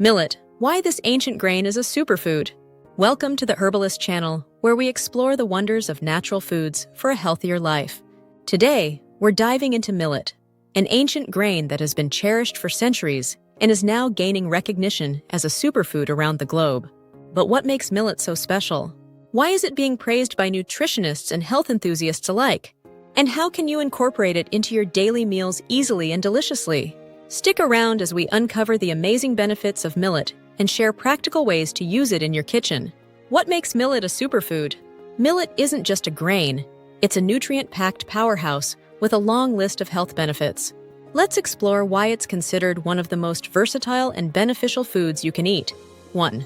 Millet, why this ancient grain is a superfood. Welcome to the Herbalist channel, where we explore the wonders of natural foods for a healthier life. Today, we're diving into millet, an ancient grain that has been cherished for centuries and is now gaining recognition as a superfood around the globe. But what makes millet so special? Why is it being praised by nutritionists and health enthusiasts alike? And how can you incorporate it into your daily meals easily and deliciously? Stick around as we uncover the amazing benefits of millet and share practical ways to use it in your kitchen. What makes millet a superfood? Millet isn't just a grain, it's a nutrient-packed powerhouse with a long list of health benefits. Let's explore why it's considered one of the most versatile and beneficial foods you can eat. 1.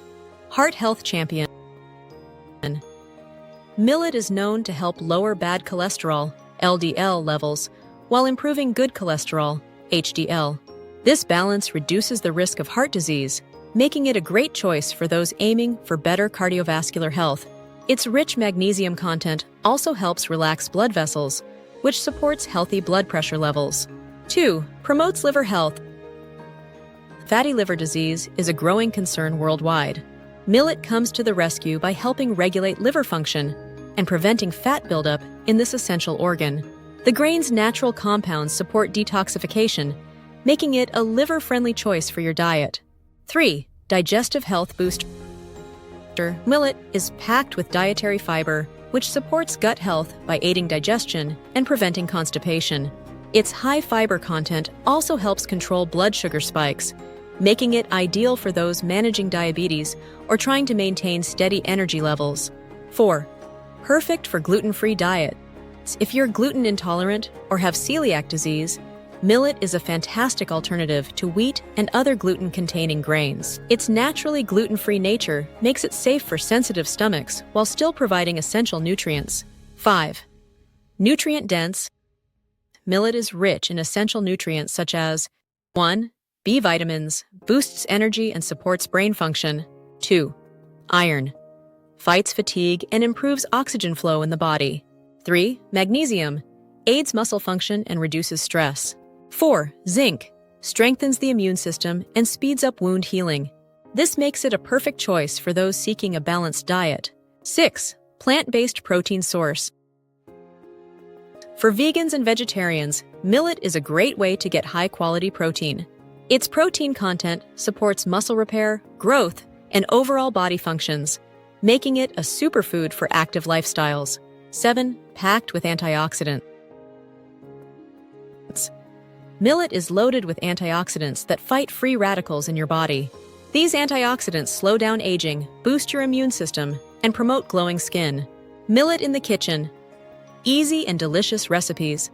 Heart health champion. Millet is known to help lower bad cholesterol, LDL levels, while improving good cholesterol, HDL. This balance reduces the risk of heart disease, making it a great choice for those aiming for better cardiovascular health. Its rich magnesium content also helps relax blood vessels, which supports healthy blood pressure levels. 2. Promotes liver health. Fatty liver disease is a growing concern worldwide. Millet comes to the rescue by helping regulate liver function and preventing fat buildup in this essential organ. The grain's natural compounds support detoxification, making it a liver-friendly choice for your diet. 3. Digestive health booster. Millet is packed with dietary fiber, which supports gut health by aiding digestion and preventing constipation. Its high fiber content also helps control blood sugar spikes, making it ideal for those managing diabetes or trying to maintain steady energy levels. 4. Perfect for gluten-free diets. If you're gluten intolerant or have celiac disease, millet is a fantastic alternative to wheat and other gluten-containing grains. Its naturally gluten-free nature makes it safe for sensitive stomachs while still providing essential nutrients. 5. Nutrient-dense. Millet is rich in essential nutrients such as 1. B vitamins, boosts energy and supports brain function. 2. Iron, fights fatigue and improves oxygen flow in the body. 3. Magnesium, aids muscle function and reduces stress. 4. Zinc, strengthens the immune system and speeds up wound healing. This makes it a perfect choice for those seeking a balanced diet. 6. Plant-based protein source. For vegans and vegetarians, millet is a great way to get high-quality protein. Its protein content supports muscle repair, growth, and overall body functions, making it a superfood for active lifestyles. 7. Packed with antioxidants. Millet is loaded with antioxidants that fight free radicals in your body. These antioxidants slow down aging, boost your immune system, and promote glowing skin. Millet in the kitchen. Easy and delicious recipes.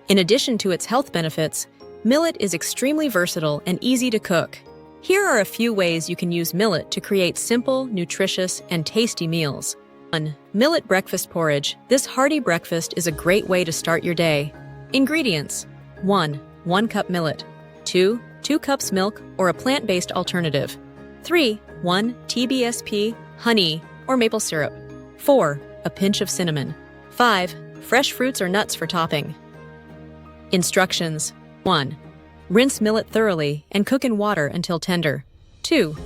In addition to its health benefits, millet is extremely versatile and easy to cook. Here are a few ways you can use millet to create simple, nutritious, and tasty meals. 1. Millet breakfast porridge. This hearty breakfast is a great way to start your day. Ingredients. 1. 1 cup millet. 2. 2 cups milk or a plant-based alternative. 3. 1 TBSP, honey, or maple syrup. 4. A pinch of cinnamon. 5. Fresh fruits or nuts for topping. Instructions. 1. Rinse millet thoroughly and cook in water until tender. 2.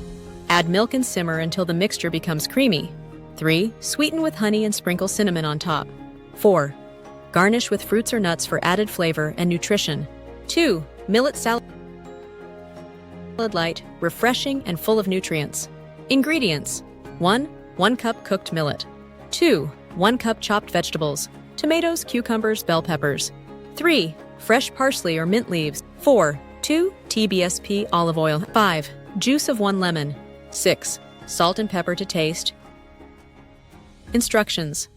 Add milk and simmer until the mixture becomes creamy. 3. Sweeten with honey and sprinkle cinnamon on top. 4. Garnish with fruits or nuts for added flavor and nutrition. 2. Millet salad. Light, refreshing, and full of nutrients. Ingredients. 1. 1 cup cooked millet. 2. 1 cup chopped vegetables, tomatoes, cucumbers, bell peppers. 3. Fresh parsley or mint leaves. 4. 2 TBSP olive oil. 5. Juice of 1 lemon. 6. Salt and pepper to taste. Instructions.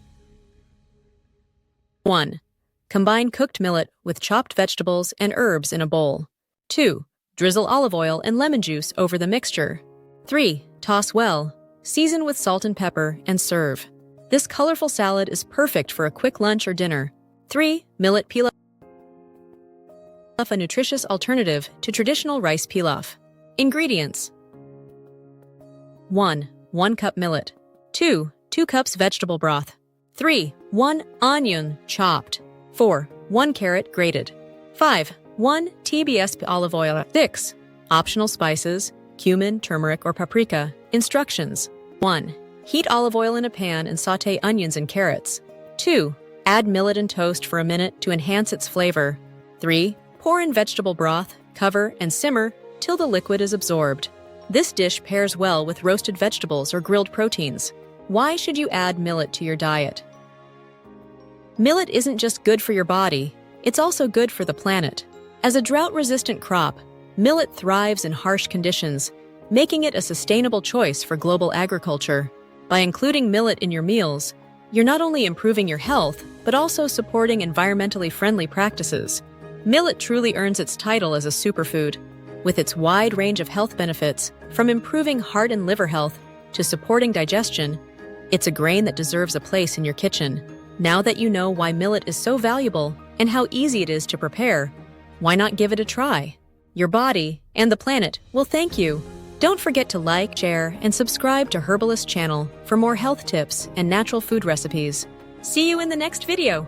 1. Combine cooked millet with chopped vegetables and herbs in a bowl. 2. Drizzle olive oil and lemon juice over the mixture. 3. Toss well. Season with salt and pepper and serve. This colorful salad is perfect for a quick lunch or dinner. 3. Millet pilaf, a nutritious alternative to traditional rice pilaf. Ingredients. 1. 1 cup millet. 2. 2 cups vegetable broth. 3. 1 onion, chopped. 4. 1 carrot, grated. 5. 1 TBSP olive oil. 6. Optional spices, cumin, turmeric, or paprika. Instructions. 1. Heat olive oil in a pan and sauté onions and carrots. 2. Add millet and toast for a minute to enhance its flavor. 3. Pour in vegetable broth, cover, and simmer till the liquid is absorbed. This dish pairs well with roasted vegetables or grilled proteins. Why should you add millet to your diet? Millet isn't just good for your body, it's also good for the planet. As a drought-resistant crop, millet thrives in harsh conditions, making it a sustainable choice for global agriculture. By including millet in your meals, you're not only improving your health, but also supporting environmentally friendly practices. Millet truly earns its title as a superfood. With its wide range of health benefits, from improving heart and liver health to supporting digestion, it's a grain that deserves a place in your kitchen. Now that you know why millet is so valuable and how easy it is to prepare, why not give it a try? Your body and the planet will thank you. Don't forget to like, share, and subscribe to Herbalist channel for more health tips and natural food recipes. See you in the next video!